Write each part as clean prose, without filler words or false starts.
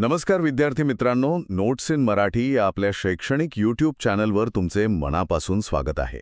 नमस्कार विद्यार्थी मित्रांनो, नोट्स इन मराठी या आपल्या शैक्षणिक यूट्यूब चॅनलवर तुमचे मनापासून स्वागत आहे.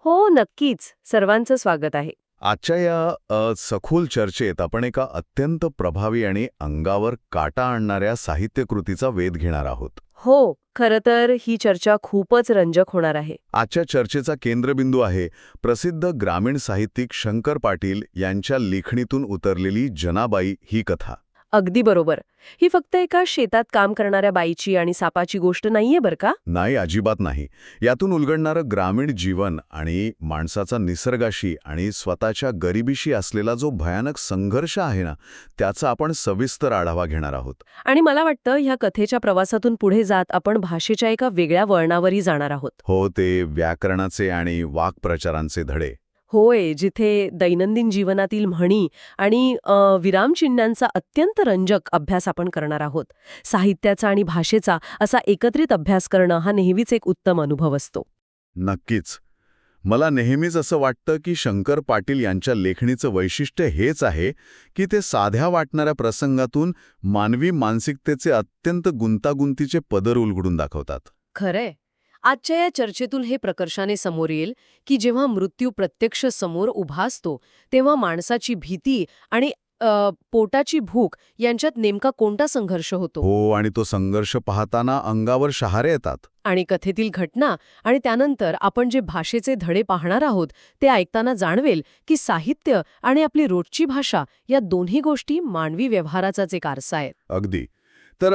हो, नक्कीच. सर्वांचं स्वागत आहे. आजच्या या सखोल चर्चेत आपण एका अत्यंत प्रभावी आणि अंगावर काटा आणणाऱ्या साहित्यकृतीचा वेध घेणार आहोत. हो, खरं तर ही चर्चा खूपच रंजक होणार आहे. आजच्या चर्चेचा केंद्रबिंदू आहे प्रसिद्ध ग्रामीण साहित्यिक शंकर पाटील यांच्या लेखणीतून उतरलेली जनाबाई ही कथा. अगदी बरोबर. ही फक्त एका शेतात काम करणाऱ्या बाईची आणि सापाची गोष्ट नाहीये बरं का? नाही, अजिबात नाही. यातून उलगडणारं ग्रामीण जीवन आणि माणसाचा निसर्गाशी आणि स्वतःच्या गरिबीशी असलेला जो भयानक संघर्ष आहे ना, त्याचा आपण सविस्तर आढावा घेणार आहोत. आणि मला वाटतं ह्या कथेच्या प्रवासातून पुढे जात आपण भाषेच्या एका वेगळ्या वळणावरही जाणार आहोत. हो, ते व्याकरणाचे आणि वाक्प्रचारांचे धडे. होय, जिथे दैनंदिन जीवनातील म्हणी आणि विरामचिन्हांचा अत्यंत रंजक अभ्यास आपण करणार आहोत. साहित्याचा आणि भाषेचा असा एकत्रित अभ्यास करणं हा नेहमीच एक उत्तम अनुभव असतो. नक्कीच. मला नेहमीच असं वाटतं की शंकर पाटील यांच्या लेखणीचं वैशिष्ट्य हेच आहे की ते साध्या वाटणाऱ्या प्रसंगातून मानवी मानसिकतेचे अत्यंत गुंतागुंतीचे पदर उलगडून दाखवतात. खरंय. आजच्या या चर्चेतून हे प्रकर्षाने समोर येईल की जेव्हा मृत्यू प्रत्यक्ष समोर उभा असतो तेव्हा माणसाची भीती आणि पोटाची भूक यांच्यात नेमका कोणता संघर्ष होतो. हो, आणि तो संघर्ष पाहताना अंगावर शहारे येतात. आणि कथेतील घटना आणि त्यानंतर आपण जे भाषेचे धडे पाहणार आहोत ते ऐकताना जाणवेल की साहित्य आणि आपली रोजची भाषा या दोन्ही गोष्टी मानवी व्यवहाराचाच एक आरसा आहेत. अगदी. तर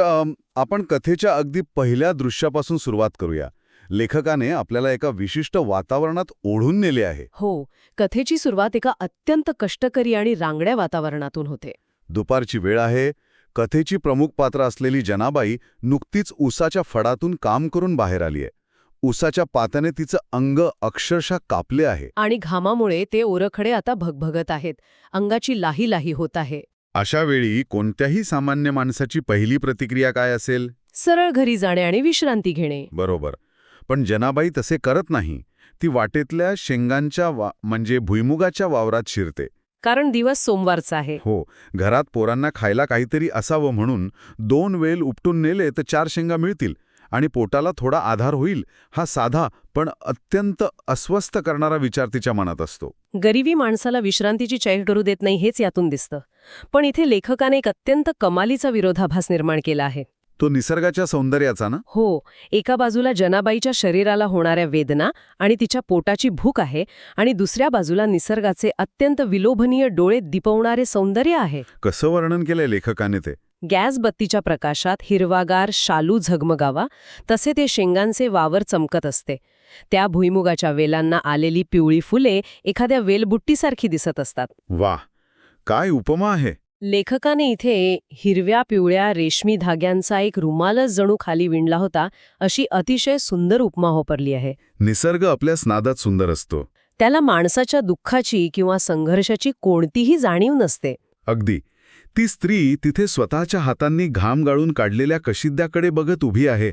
आपण कथेच्या अगदी पहिल्या दृश्यापासून सुरुवात करूया. लेखकाने आपल्याला एका विशिष्ट वातावरणात ओढून नेले आहे. हो, कथेची सुरुवात एका अत्यंत कष्टकरी आणि रांगड्या वातावरणातून होते. दुपारची वेळ आहे. कथेची प्रमुख पात्र असलेली जनाबाई नुकतीच उसाच्या फडातून काम करून बाहेर आली आहे. उसाच्या पात्याने तिचं अंग अक्षरशः कापले आहे. आणि घामामुळे ते ओरखडे आता भगभगत आहेत. अंगाची लाही लाही होत आहे. अशा वेळी कोणत्याही सामान्य माणसाची पहिली प्रतिक्रिया काय असेल? सरळ घरी जाणे आणि विश्रांती घेणे. बरोबर. पण जनाबाई तसे करत नाही. ती वाटेतल्या शेंगांच्या म्हणजे भुईमुगाच्या वावरात शिरते. कारण दिवस सोमवारचा आहे. हो, घरात पोरांना खायला काहीतरी असावं म्हणून 2 वेल उपटून नेले तर 4 शेंगा मिळतील आणि पोटाला थोडा आधार होईल, हा साधा पण अत्यंत अस्वस्थ करणारा विचार तिच्या मनात असतो. गरिबी माणसाला विश्रांतीची चैन करू देत नाही हेच यातून दिसतं. पण इथे लेखकाने एक अत्यंत कमालीचा विरोधाभास निर्माण केला आहे. तो निसर्गाच्या सौंदर्याचा ना? हो, एका बाजूला जनाबाईच्या शरीराला होणाऱ्या वेदना आणि तिच्या पोटाची भूक आहे आणि दुसऱ्या बाजूला निसर्गाचे अत्यंत विलोभनीय डोळे दिपवणारे सौंदर्य आहे. कसं वर्णन केलंय लेखकाने ते? गॅस बत्तीच्या प्रकाशात हिरवागार शालू झगमगावा तसे ते शेंगांचे वावर चमकत असते. त्या भुईमुगाच्या वेलांना आलेली पिवळी फुले एखाद्या वेलबुट्टीसारखी दिसत असतात. वाह, काय उपमा आहे! लेखकाने इथे हिरव्या पिवळ्या रेशमी धाग्यांचा एक रुमालच जणू खाली विणला होता अशी अतिशय सुंदर उपमा वापरली आहे. निसर्ग आपल्या स्नादात सुंदर असतो. त्याला माणसाच्या दुःखाची किंवा संघर्षाची कोणतीही जाणीव नसते. अगदी. ती स्त्री तिथे स्वतःच्या हातांनी घाम गाळून काढलेल्या कशिद्याकडे बघत उभी आहे,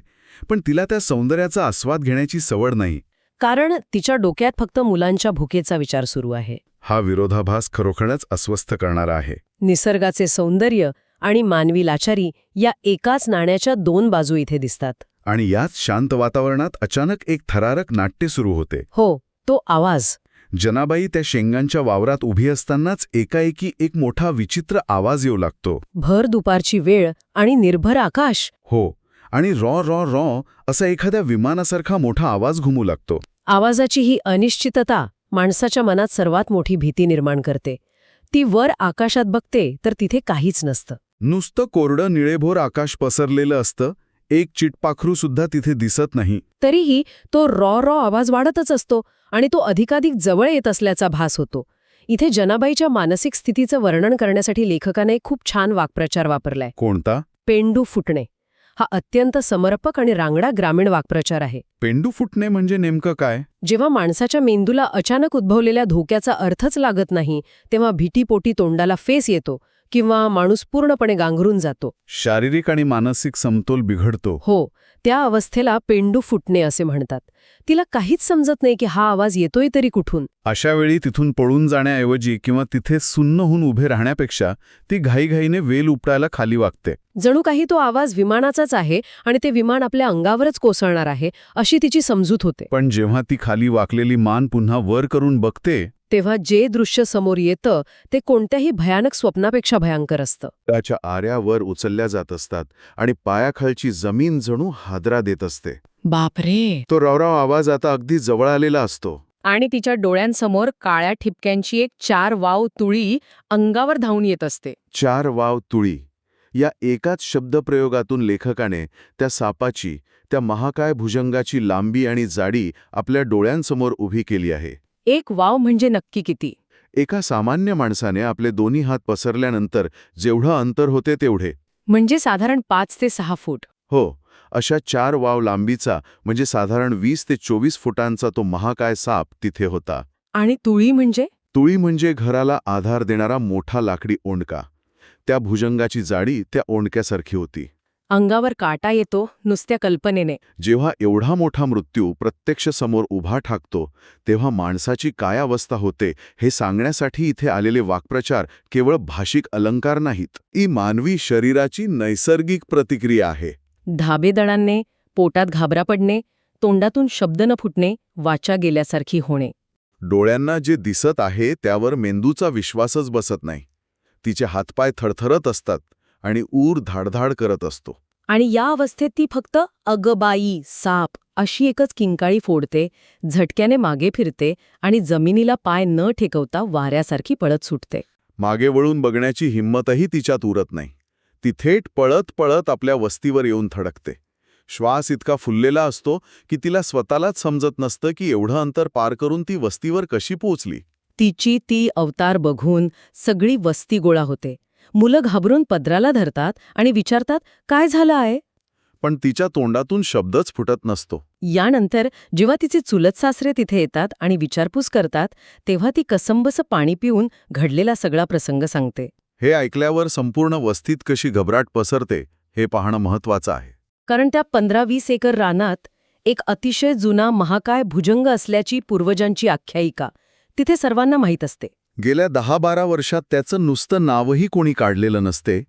पण तिला त्या सौंदर्याचा आस्वाद घेण्याची सवड नाही. कारण तिच्या डोक्यात फक्त मुलांच्या भुकेचा विचार सुरू आहे. हा विरोधाभास खरोखरच अस्वस्थ करणारा आहे. निसर्गाचे सौंदर्य आणि मानवी लाचारी या एकाच नाण्याच्या 2 बाजू इथे दिसतात. आणि याच शांत वातावरणात अचानक एक थरारक नाट्य सुरू होते. हो, तो आवाज. जनाबाई त्या शेंगांच्या वावरात उभी असतानाच एकाएकी एक मोठा विचित्र आवाज येऊ लागतो. भर दुपारची वेळ आणि निर्भर आकाश. हो, आणि रॉ रॉ रॉ असा एखाद्या विमानासारखा मोठा आवाज घुमू लागतो. आवाजाची ही अनिश्चितता माणसाच्या मनात सर्वात मोठी भीती निर्माण करते. ती वर आकाशात बघते तर तिथे काहीच नसतं. नुसतं कोरडं निळेभोर आकाश पसरलेलं असतं. एक चिटपाखरू सुद्धा तिथे दिसत नाही. तरीही तो रॉ रॉ आवाज वाढतच असतो आणि तो अधिकाधिक जवळ येत असल्याचा भास होतो. इथे जनाबाईच्या मानसिक स्थितीचं वर्णन करण्यासाठी लेखकाने खूप छान वाक्प्रचार वापरलाय. कोणता? पेंडू फुटणे. हा अत्यंत समर्पक आणि रांगडा ग्रामीण वाक्प्रचार आहे. पेंडू फुटणे म्हणजे नेमकं काय? जेव्हा माणसाच्या मेंदूला अचानक उद्भवलेल्या धोक्याचा अर्थच लागत नाही तेव्हा भीतीपोटी तोंडाला फेस येतो किंवा माणूस पूर्णपणे गांगरून जातो. शारीरिक आणि मानसिक समतोल बिघडतो. हो, त्या अवस्थेला पेंडू फुटणे असे म्हणतात. तिला काहीच समजत नाही की हा आवाज येतोय तरी कुठून. अशा वेळी तिथून पळून जाण्याऐवजी किंवा तिथे सुन्न होऊन उभे राहण्यापेक्षा ती घाईघाईने वेल उपटायला खाली वागते. जणू काही तो आवाज विमानाचाच आहे आणि ते विमान आपल्या अंगावरच कोसळणार आहे अशी तिची समजूत होते. पण जेव्हा ती खाली वाकलेली मान पुन्हा वर करून बघते, तेव्हा जे दृश्य समोर येतं ते कोणत्याही भयानक स्वप्नापेक्षा भयंकर असतं. त्याच्या आऱ्यावर उचलल्या जात असतात आणि पायाखालची जमीन जणू हादरा देत असते. बापरे. तो रावराव आवाज आता अगदी जवळ आलेला असतो. आणि तिच्या डोळ्यांसमोर काळ्या ठिपक्यांची एक 4 वाव तुळी अंगावर धावून येत असते. 4 वाव तुळी या एकाच शब्दप्रयोगातून लेखकाने त्या सापाची, त्या महाकाय भुजंगाची लांबी आणि जाडी आपल्या डोळ्यांसमोर उभी केली आहे. एक वाव म्हणजे नक्की किती? एका सामान्य माणसाने आपले दोन्ही हात पसरल्यानंतर जेवढं अंतर होते तेवढे. म्हणजे साधारण 5 ते 6 फूट. हो, अशा 4 वाव लांबीचा म्हणजे साधारण 20 ते 24 फुटांचा तो महाकाय साप तिथे होता. आणि तुळी म्हणजे? तुळी म्हणजे घराला आधार देणारा मोठा लाकडी ओंडका. त्या भुजंगाची जाडी त्या ओंडक्यासारखी होती. अंगावर काटा येतो नुसत्या कल्पनेने. जेव्हा एवढा मोठा मृत्यू प्रत्यक्ष समोर उभा ठाकतो तेव्हा माणसाची काय अवस्था होते हे सांगण्यासाठी इथे आलेले वाक्प्रचार केवळ भाषिक अलंकार नाहीत. ही मानवी शरीराची नैसर्गिक प्रतिक्रिया आहे. धाबेदळांने, पोटात घाबरा पडणे, तोंडातून शब्द न फुटणे, वाचा गेल्यासारखी होणे. डोळ्यांना जे दिसत आहे त्यावर मेंदूचा विश्वासच बसत नाही. तिचे हातपाय थरथरत असतात आणि ऊर धाडधाड करत असतो. आणि या अवस्थेत ती फक्त अगबाई साप अशी एकच किंकाळी फोडते, झटक्याने मागे फिरते आणि जमिनीला पाय न ठेकवता वाऱ्यासारखी पळत सुटते. मागे वळून बघण्याची हिंमतही तिच्यात उरत नाही. ती थेट पळत पळत आपल्या वस्तीवर येऊन थडकते. श्वास इतका फुललेला असतो की तिला स्वतःलाच समजत नसतं की एवढं अंतर पार करून ती वस्तीवर कशी पोहोचली. तिची ती अवतार बघून सगळी वस्ती गोळा होते. मुलं घाबरून पदराला धरतात आणि विचारतात, काय झालं आहे? पण तिच्या तोंडातून शब्दच फुटत नसतो. यानंतर जेव्हा तिचे चुलत सासरे तिथे येतात आणि विचारपूस करतात तेव्हा ती कसंबसं पाणी पिऊन घडलेला सगळा प्रसंग सांगते. हे ऐकल्यावर संपूर्ण वस्तीत कशी घबराट पसरते हे पाहणं महत्वाचं आहे. कारण त्या 15-20 एकर रानात एक अतिशय जुना महाकाय भुजंग असल्याची पूर्वजांची आख्यायिका तिथे सर्वांना माहीत असते. गेल्या 10-12 वर्षात त्याचं नुसतं नावही कोणी काढलेलं नसते.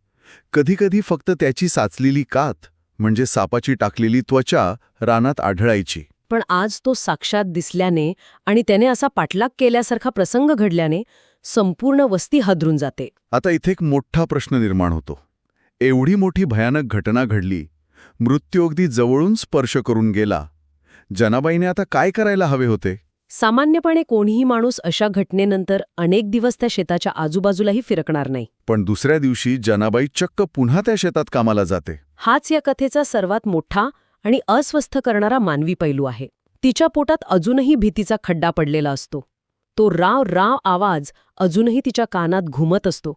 कधीकधी फक्त त्याची साचलेली कात म्हणजे सापाची टाकलेली त्वचा रानात आढळायची. पण आज तो साक्षात दिसल्याने आणि त्याने असा पाठलाग केल्यासारखा प्रसंग घडल्याने संपूर्ण वस्ती हादरून जाते. आता इथे एक मोठा प्रश्न निर्माण होतो. एवढी मोठी भयानक घटना घडली, मृत्यू अगदी जवळून स्पर्श करून गेला. जनाबाईने आता काय करायला हवे होते? सामान्यपणे कोणीही माणूस अशा घटनेनंतर अनेक दिवस त्या शेताच्या आजूबाजूलाही फिरकणार नाही. पण दुसऱ्या दिवशी जनाबाई चक्क पुन्हा त्या शेतात कामाला जाते. हाच या कथेचा सर्वात मोठा आणि अस्वस्थ करणारा मानवी पैलू आहे. तिच्या पोटात अजूनही भीतीचा खड्डा पडलेला असतो. तो राव राव आवाज अजूनही तिच्या कानात घुमत असतो.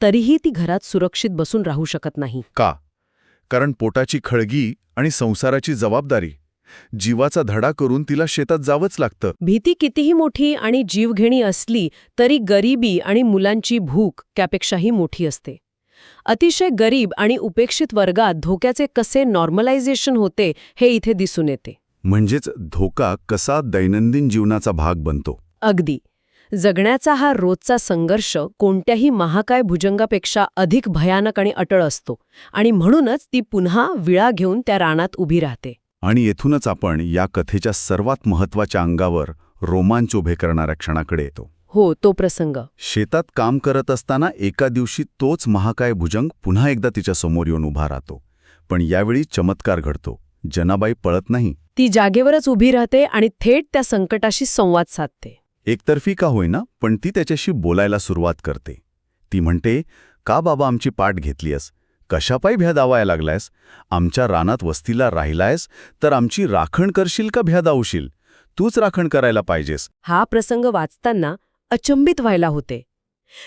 तरीही ती घरात सुरक्षित बसून राहू शकत नाही. का? कारण पोटाची खळगी आणि संसाराची जबाबदारी, जीवाचा धडा करून तिला शेतात जावंच लागतं. भीती कितीही मोठी आणि जीवघेणी असली तरी गरिबी आणि मुलांची भूक त्यापेक्षाही मोठी असते. अतिशय गरीब आणि उपेक्षित वर्गात धोक्याचे कसे नॉर्मलायझेशन होते हे इथे दिसून येते. म्हणजेच धोका कसा दैनंदिन जीवनाचा भाग बनतो. अगदी. जगण्याचा हा रोजचा संघर्ष कोणत्याही महाकाय भुजंगापेक्षा अधिक भयानक आणि अटळ असतो आणि म्हणूनच ती पुन्हा विळा घेऊन त्या रानात उभी राहते. आणि येथूनच आपण या कथेच्या सर्वात महत्त्वाच्या अंगावर रोमांच उभे करणाऱ्या क्षणाकडे येतो. हो, तो प्रसंग. शेतात काम करत असताना एका दिवशी तोच महाकाय भुजंग पुन्हा एकदा तिच्या समोर येऊन उभा राहतो. पण यावेळी चमत्कार घडतो. जनाबाई पळत नाही. ती जागेवरच उभी राहते आणि थेट त्या संकटाशी संवाद साधते. एकतर्फी का होईना, पण ती त्याच्याशी बोलायला सुरुवात करते. ती म्हणते, का बाबा आमची पाठ घेतलीयस? कशापायी भ्या दावायला लागलायस? आमच्या रानात वस्तीला राहिलायस तर आमची राखण करशील का भ्या दावशील? तूच राखण करायला पाहिजेस. हा प्रसंग वाचताना अचंबित व्हायला होते.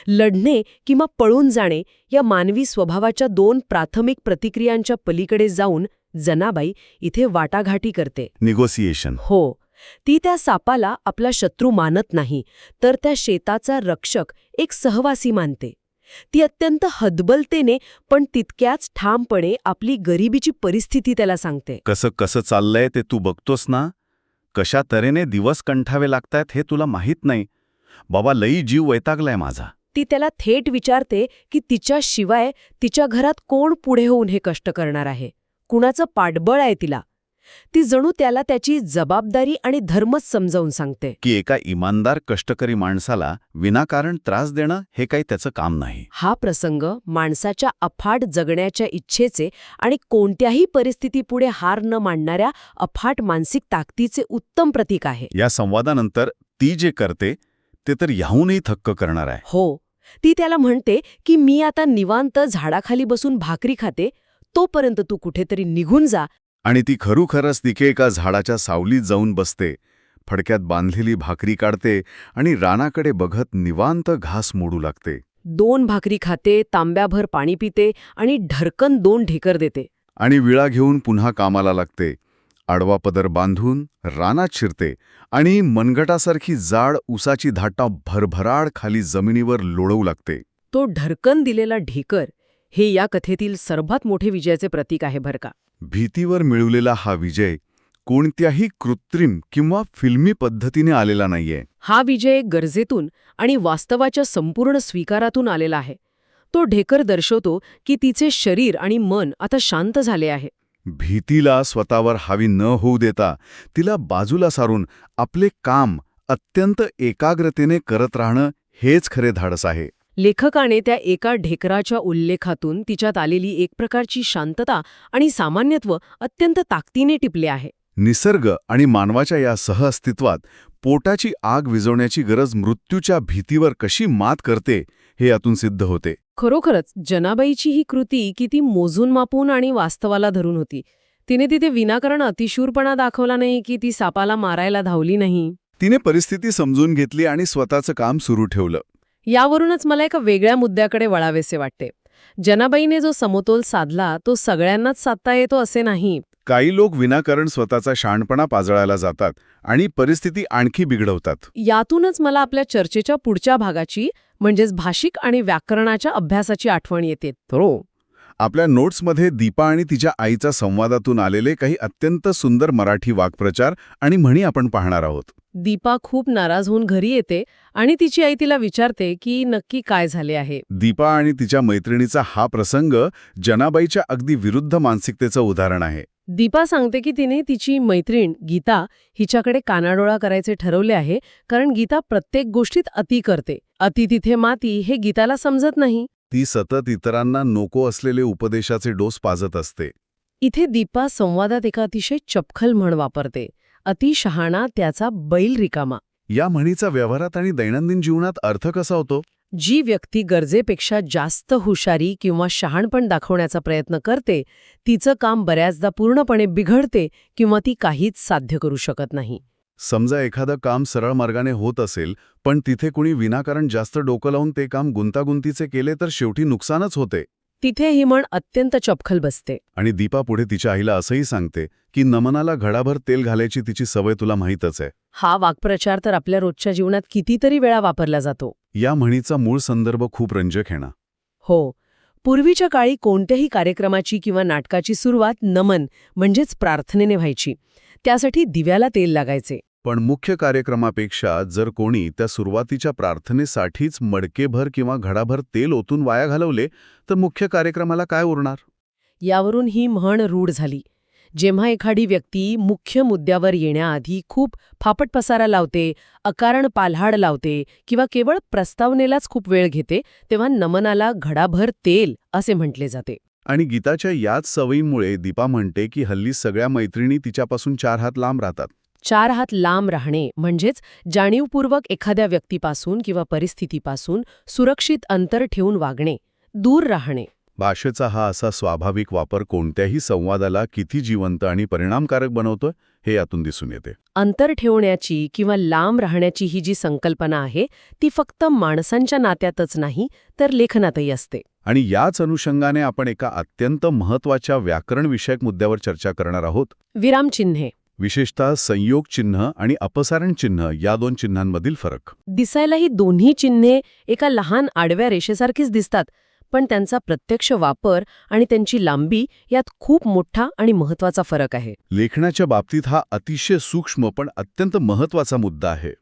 लढणे किंवा पळून जाणे या मानवी स्वभावाच्या 2 प्राथमिक प्रतिक्रियांच्या पलीकडे जाऊन जनाबाई इथे वाटाघाटी करते. निगोसिएशन. हो. ती त्या सापाला आपला शत्रू मानत नाही, तर त्या शेताचा रक्षक, एक सहवासी मानते. ती अत्यंत हतबलतेने पण तितक्याच ठामपणे आपली गरिबीची परिस्थिती त्याला सांगते. कसं चाललंय ते तू बघतोस ना? कशा तऱ्हेने दिवस कंठावे लागतायत हे तुला माहीत नाही. बाबा, लई जीव वैतागलाय माझा. ती त्याला थेट विचारते की तिच्याशिवाय तिच्या घरात कोण पुढे होऊन हे कष्ट करणार आहे, कुणाचं पाठबळ आहे तिला. ती जणू त्याला त्याची जबाबदारी आणि धर्मच समजावून सांगते. की एका इमानदार कष्टकरी माणसाला विनाकारण त्रास देणं हे काही त्याचं काम नाही. हा प्रसंग माणसाच्या अफाट जगण्याच्या इच्छेचे आणि कोणत्याही परिस्थितीपुढे हार न मानणाऱ्या अफाट मानसिक ताकदीचे उत्तम प्रतीक आहे. या संवादानंतर ती जे करते ते तर याहूनही थक्क करणार आहे. हो, ती त्याला म्हणते की मी आता निवांत झाडाखाली बसून भाकरी खाते, तोपर्यंत तू कुठेतरी निघून जा. आणि ती खरोखरच तिथे एका झाडाच्या सावलीत जाऊन बसते, फडक्यात बांधलेली भाकरी काढते आणि रानाकडे बघत निवांत घास मोडू लागते. 2 भाकरी खाते, तांब्याभर पाणी पिते आणि ढरकन 2 ढेकर देते. आणि विळा घेऊन पुन्हा कामाला लागते. आडवा पदर बांधून रानात शिरते आणि मनगटासारखी जाड उसाची धाटा भरभराड खाली जमिनीवर लोळवू लागते. तो ढरकन दिलेला ढेकर हे या कथेतील सर्वात मोठे विजयाचे प्रतीक आहे बरं का. भीतीवर मिळवलेला हा विजय कोणत्याही कृत्रिम किंवा फिल्मी पद्धतीने आलेला नाहीये. हा विजय गरजेतून आणि वास्तवाच्या संपूर्ण स्वीकारातून आलेला आहे. तो ढेकर दर्शवतो की तिचे शरीर आणि मन आता शांत झाले आहे. भीतीला स्वतःवर हावी न होऊ देता तिला बाजूला सारून आपले काम अत्यंत एकाग्रतेने करत राहणं हेच खरे धाडस आहे. लेखकाने त्या एका ढेकराच्या उल्लेखातून तिच्यात आलेली एक प्रकारची शांतता आणि सामान्यत्व अत्यंत ताकदीने टिपले आहे. निसर्ग आणि मानवाच्या या सहअस्तित्वात पोटाची आग विझवण्याची गरज मृत्यूच्या भीतीवर कशी मात करते हे यातून सिद्ध होते. खरोखरच जनाबाईची ही कृती किती मोजून मापून आणि वास्तवाला धरून होती. तिने तिथे विनाकारण अतिशूरपणा दाखवला नाही की ती सापाला मारायला धावली नाही. तिने परिस्थिती समजून घेतली आणि स्वतःचं काम सुरू ठेवलं. यावरूनच मला एका वेगळ्या मुद्द्याकडे वळावेसे वाटते. जनाबाईने जो समतोल साधला तो सगळ्यांनाच साधता येतो असे नाही. काही लोक विनाकारण स्वतःचा शहाणपणा पाजळायला जातात आणि परिस्थिती आणखी बिघडवतात. यातूनच मला आपल्या चर्चेच्या पुढच्या भागाची म्हणजेच भाषिक आणि व्याकरणाच्या अभ्यासाची आठवण येते. आपल्या नोट्समध्ये दीपा आणि तिच्या आईचा संवादातून आलेले काही अत्यंत सुंदर मराठी वाक्प्रचार आणि म्हणी आपण पाहणार आहोत. दीपा खूप नाराज होऊन घरी येते आणि तिची आई तिला विचारते की नक्की काय झाले आहे. दीपा आणि तिच्या मैत्रिणीचा हा प्रसंग जनाबाईच्या अगदी विरुद्ध मानसिकतेचं उदाहरण आहे. दीपा सांगते की तिने तिची मैत्रीण गीता हिच्याकडे कानाडोळा करायचे ठरवले आहे, कारण गीता प्रत्येक गोष्टीत अति करते. अति तिथे माती हे गीताला समजत नाही. ती सतत इतरांना नको असलेले उपदेशाचे डोस पाजत असते. इथे दीपा संवादात एका अतिशय चपखल म्हण वापरते, अति शहाणा त्याचा बैल रिकामा. या म्हणीचा व्यवहारात आणि दैनंदिन जीवनात अर्थ कसा होतो? जी व्यक्ती गरजेपेक्षा जास्त हुशारी किंवा शहाणपण दाखवण्याचा प्रयत्न करते, तिचं काम बऱ्याचदा पूर्णपणे बिघडते किंवा ती काहीच साध्य करू शकत नाही. समजा एखादं काम सरळ मार्गाने होत असेल, पण तिथे कुणी विनाकारण जास्त डोकं लावून ते काम गुंतागुंतीचे केले तर शेवटी नुकसानच होते. तिथे ही म्हण अत्यंत चपखल बसते. आणि दीपा पुढे तिच्या आईला असंही सांगते की नमनाला घडाभर तेल घालायची तिची सवय तुला माहीतच आहे. हा वाक्प्रचार तर आपल्या रोजच्या जीवनात कितीतरी वेळा वापरला जातो. या म्हणीचा मूळ संदर्भ खूप रंजक आहे ना. हो, पूर्वीच्या काळी कोणत्याही कार्यक्रमाची किंवा नाटकाची सुरुवात नमन म्हणजेच प्रार्थनेने व्हायची. त्यासाठी दिव्याला तेल लागायचे. पण मुख्य कार्यक्रमापेक्षा जर कोणी त्या सुरुवातीच्या प्रार्थनेसाठीच मडकेभर किंवा घडाभर तेल ओतून वाया घालवले तर मुख्य कार्यक्रमाला काय उरणार? यावरून ही म्हण रूढ झाली. जेव्हा एखादी व्यक्ती मुख्य मुद्द्यावर येण्याआधी खूप फापट पसारा लावते, अकारण पालहाड लावते किंवा केवळ प्रस्तावनेलाच खूप वेळ घेते, तेव्हा नमनाला घडाभर तेल असे म्हटले जाते. आणि गीताच्या याच सवयीमुळे दीपा म्हणते की हल्ली सगळ्या मैत्रिणी तिच्यापासून 4 हात लांब राहतात. 4 हात लांब राहणे म्हणजेच जाणीवपूर्वक एखाद्या व्यक्तीपासून किंवा परिस्थितीपासून सुरक्षित अंतर ठेवून वागणे, दूर राहणे. भाषेचा हा असा स्वाभाविक वापर कोणत्याही संवादाला किती जिवंत आणि परिणामकारक बनवतो हे यातून दिसून येते. अंतर ठेवण्याची किंवा लांब राहण्याची ही जी संकल्पना आहे ती फक्त माणसांच्या नात्यातच नाही तर लेखनातही असते. आणि याच अनुषंगाने आपण एका अत्यंत महत्त्वाच्या व्याकरणविषयक मुद्द्यावर चर्चा करणार आहोत. विरामचिन्हे. विशेषतः संयोग चिन्ह आणि अपसारण चिन्ह या 2 चिन्हांमधील फरक. दिसायला ही दोन्ही चिन्हे एका लहान आडव्या रेषेसारखीच दिसतात, पण त्यांचा प्रत्यक्ष वापर आणि त्यांची लांबी यात खूप मोठा आणि महत्त्वाचा फरक आहे. लेखनाच्या बाबतीत हा अतिशय सूक्ष्म पण अत्यंत महत्त्वाचा मुद्दा आहे.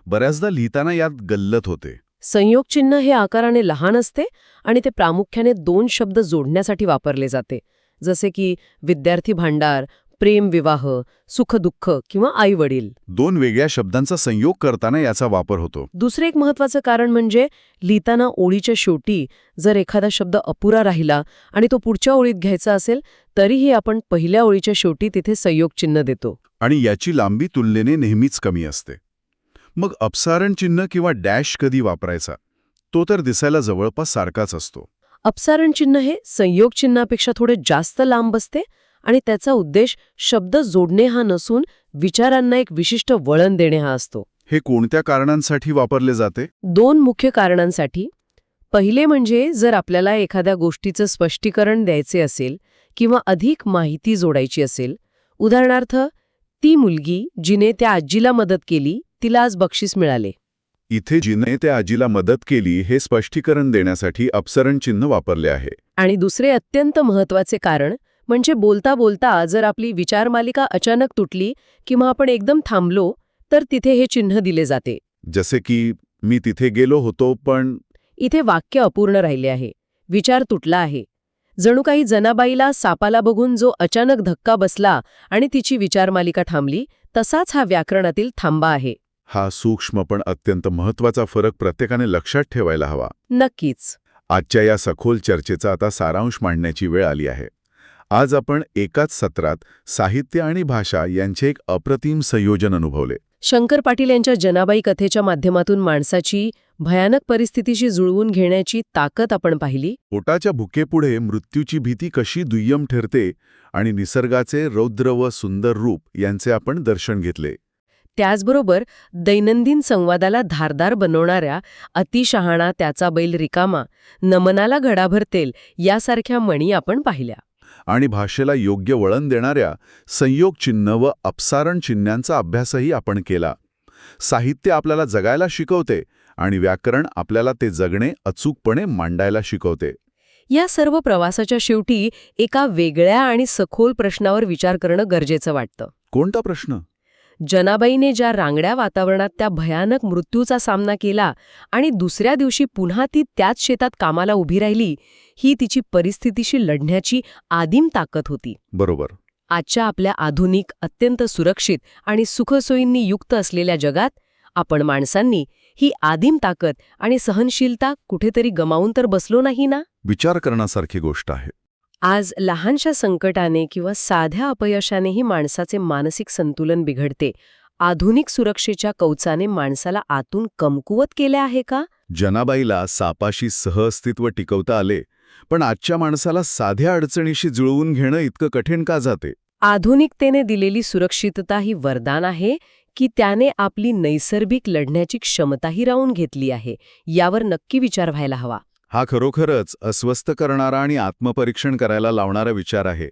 बऱ्याचदा लिहिताना यात गल्लत होते. संयोग चिन्ह हे आकाराने लहान असते आणि ते प्रामुख्याने 2 शब्द जोडण्यासाठी वापरले जाते, जसे की विद्यार्थी भांडार, प्रेम विवाह, सुख-दुःख किंवा आई-वडील. 2 वेगळ्या शब्दांचा संयोग करताना याचा वापर होतो. दुसरे एक महत्वाचं कारण म्हणजे लिहिताना ओळीच्या शेवटी जर एखादा शब्द अपुरा राहिला आणि तो पुढच्या ओळीत घ्यायचा असेल, तरीही आपण पहिल्या ओळीच्या शेवटी तिथे संयोग चिन्ह देतो. आणि याची लांबी तुलनेने नेहमीच कमी असते. मग अपसारण चिन्ह किंवा डॅश कधी वापरायचा? तो तर दिसायला जवळपास सारखाच असतो. अपसारण चिन्ह हे संयोग चिन्हापेक्षा थोडे जास्त लांब असते आणि त्याचा उद्देश शब्द जोडणे हा नसून विचारांना एक विशिष्ट वळण देणे हा असतो. हे कोणत्या कारणांसाठी वापरले जाते? 2 मुख्य कारणांसाठी. पहिले म्हणजे जर आपल्याला एखाद्या गोष्टीचं स्पष्टीकरण द्यायचे असेल किंवा अधिक माहिती जोडायची असेल. उदाहरणार्थ, ती मुलगी जिने त्या आजीला मदत केली, तिला आज बक्षीस मिळाले. इथे जिने त्या आजीला मदत केली हे स्पष्टीकरण देण्यासाठी अपसरण चिन्ह वापरले आहे. आणि दुसरे अत्यंत महत्वाचे कारण म्हणजे बोलता बोलता जर आपली विचारमालिका अचानक तुटली किंवा आपण एकदम थांबलो, तर तिथे हे चिन्ह दिले जाते. जसे की मी तिथे गेलो होतो पण. इथे वाक्य अपूर्ण राहिले आहे, विचार तुटला आहे. जणू काही जनाबाईला सापाला बघून जो अचानक धक्का बसला आणि तिची विचारमालिका थांबली, तसाच हा व्याकरणातील थांबा आहे. हा सूक्ष्म पण अत्यंत महत्वाचा फरक प्रत्येकाने लक्षात ठेवायला हवा. नक्कीच. आजच्या या सखोल चर्चेचा आता सारांश मांडण्याची वेळ आली आहे. आज आपण एकाच सत्रात साहित्य आणि भाषा यांचे एक अप्रतिम संयोजन अनुभवले. शंकर पाटील यांच्या जनाबाई कथेच्या माध्यमातून माणसाची भयानक परिस्थितीशी जुळवून घेण्याची ताकद आपण पाहिली. पोटाच्या भुकेपुढे मृत्यूची भीती कशी दुय्यम ठरते आणि निसर्गाचे रौद्र व सुंदर रूप यांचे आपण दर्शन घेतले. त्याचबरोबर दैनंदिन संवादाला धारदार बनवणाऱ्या अतिशहाणा त्याचा बैल रिकामा, नमनाला घडा भरतेल यासारख्या म्हणी आपण पाहिल्या. आणि भाषेला योग्य वळण देणाऱ्या संयोग चिन्ह व अपसारण चिन्हांचा अभ्यासही आपण केला. साहित्य आपल्याला जगायला शिकवते आणि व्याकरण आपल्याला ते जगणे अचूकपणे मांडायला शिकवते. या सर्व प्रवासाच्या शेवटी एका वेगळ्या आणि सखोल प्रश्नावर विचार करणं गरजेचं वाटतं. कोणता प्रश्न? जनाबाईने ज्या रांगड्या वातावरणात त्या भयानक मृत्यूचा सामना केला आणि दुसऱ्या दिवशी पुन्हा ती त्याच शेतात कामाला उभी राहिली, ही तिची परिस्थितीशी लढण्याची आदिम ताकद होती. बरोबर. आजच्या आपल्या आधुनिक, अत्यंत सुरक्षित आणि सुखसोयींनी युक्त असलेल्या जगात आपण माणसांनी ही आदिम ताकद आणि सहनशीलता कुठेतरी गमावून तर बसलो नाही ना? विचार करण्यासारखी गोष्ट आहे. आज लहानशा संकटाने किंवा साध्या अपयशानेही माणसाचे मानसिक संतुलन बिघडते. आधुनिक सुरक्षेच्या कवचाने माणसाला आतून कमकुवत केले आहे का? जनाबाईला सापाशी सहअस्तित्व टिकवता आले, पण आजच्या माणसाला साध्या अडचणीशी जुळवून घेणं इतकं कठीण का जाते? आधुनिकतेने दिलेली सुरक्षितता ही वरदान आहे की त्याने आपली नैसर्गिक लढण्याची क्षमताही राहून घेतली आहे, यावर नक्की विचार व्हायला हवा. हा खरोखरच अस्वस्थ करणारा आणि आत्मपरीक्षण करायला लावणारा विचार आहे.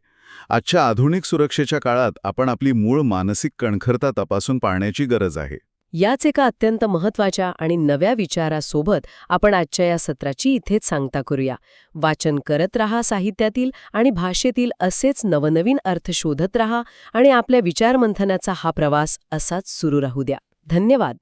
आजच्या आधुनिक सुरक्षेच्या काळात आपण आपली मूळ मानसिक कणखरता तपासून पाहण्याची गरज आहे. याच एका अत्यंत महत्त्वाच्या आणि नव्या विचारासोबत आपण आजच्या या सत्राची इथेच सांगता करूया. वाचन करत रहा साहित्यातील आणि भाषेतील असेच नवनवीन अर्थ शोधत रहा आणि आपल्या विचारमंथनाचा हा प्रवास असाच सुरू राहू द्या. धन्यवाद.